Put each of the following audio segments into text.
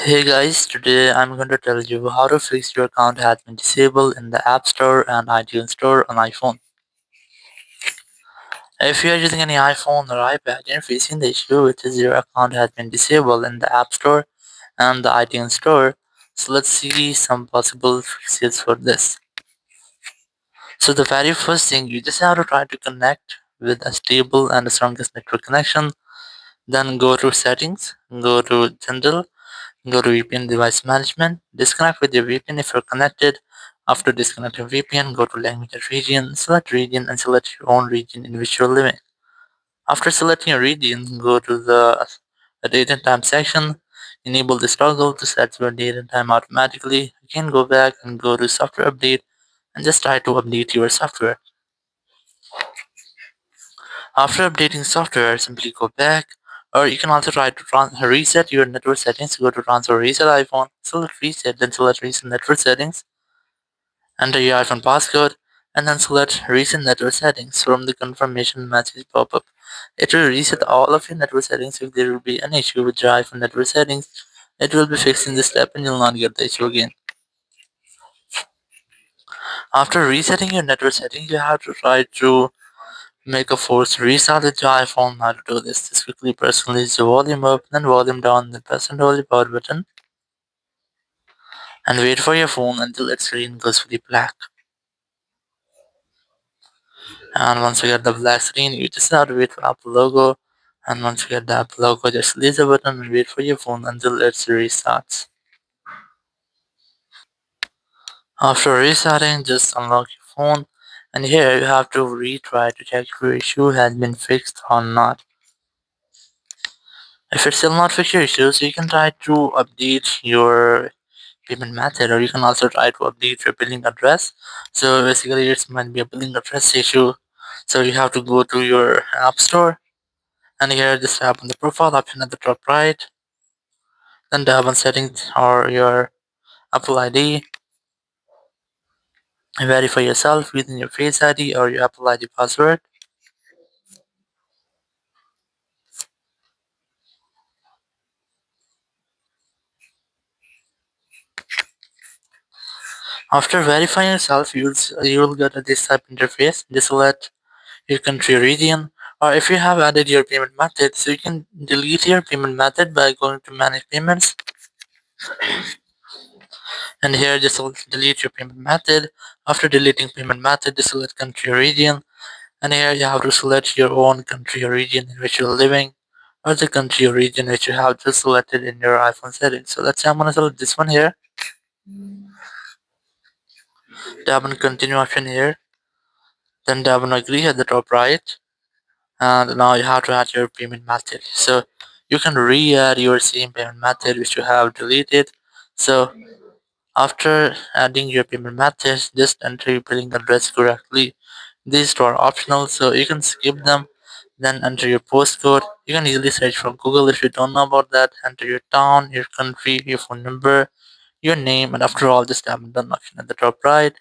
Hey guys, today I'm going to tell you how to fix your account has been disabled in the App Store and iTunes Store on iPhone. If you are using any iPhone or iPad, you're facing the issue which is your account has been disabled in the App Store and the iTunes Store. So let's see some possible fixes for this. So the very first thing, you just have to try to connect with a stable and the strongest network connection. Then go to settings, go to general. Go to VPN device management, disconnect with your VPN if you're connected. After disconnecting VPN, go to language and region and select your own region in which you're living. After selecting your region, go to the date and time section, enable this toggle to set your date and time automatically. Again, go back and go to software update and just try to update your software. After updating software, simply go back, or you can also try to reset your network settings. Go to transfer reset iPhone, select reset, then select reset network settings, enter your iPhone passcode, and then select reset network settings from the confirmation message pop-up. It will reset all of your network settings. If there will be an issue with your iPhone network settings, it will be fixed in this step and you'll not get the issue again. After resetting your network settings, you have to try to make a force restart with your iPhone. How to do this? Just quickly press release the volume up, then volume down, then press and hold the power button, and wait for your phone until its screen goes fully black. And once you get the black screen, you just have to wait for Apple logo. And once you get the Apple logo, just release the button and wait for your phone until it restarts. After restarting, just unlock your phone. And here you have to retry to check if your issue has been fixed or not. If it's still not fixed your issue, so you can try to update your payment method, or you can also try to update your billing address. So basically it might be a billing address issue, so you have to go to your app store, and here just tap on the profile option at the top right, then tap on settings or your Apple ID, and verify yourself using your Face ID or your Apple ID password. After verifying yourself, you will get a this type interface. Just select your country region, or if you have added your payment method, so you can delete your payment method by going to manage payments, and here just delete your payment method. After deleting payment method, just select country or region, and here you have to select your own country or region in which you're living, or the country or region which you have just selected in your iPhone settings. So let's say I'm gonna select this one here, tap on continue option here, then tap on agree at the top right, and now you have to add your payment method. So you can re-add your same payment method which you have deleted. So after adding your payment method, just enter your billing address correctly. These two are optional, so you can skip them. Then enter your postcode. You can easily search from Google if you don't know about that. Enter your town, your country, your phone number, your name, and after all, just tap on done option at the top right,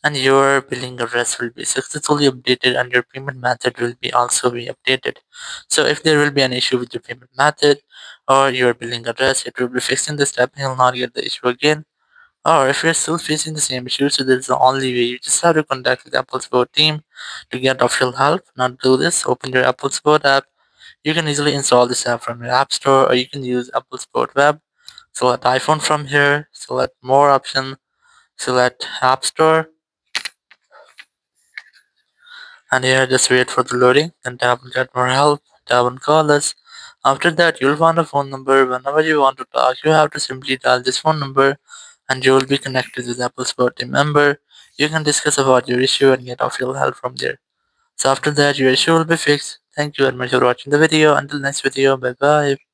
and your billing address will be successfully updated and your payment method will be also be updated. So if there will be an issue with your payment method or your billing address, it will be fixed in this step and you'll not get the issue again. Or if you're still facing the same issue, so this is the only way. You just have to contact the Apple Support team to get official help. Now to do this, open your Apple Support app. You can easily install this app from your App Store, or you can use Apple Support Web. Select iPhone from here, select more option, select App Store, and here just wait for the loading. Then tap on get more help, tap on call us. After that, you'll find a phone number. Whenever you want to talk, you have to simply dial this phone number and you will be connected with Apple Support team member. You can discuss about your issue and get official help from there. So after that, your issue will be fixed. Thank you very much for watching the video. Until next video, bye bye.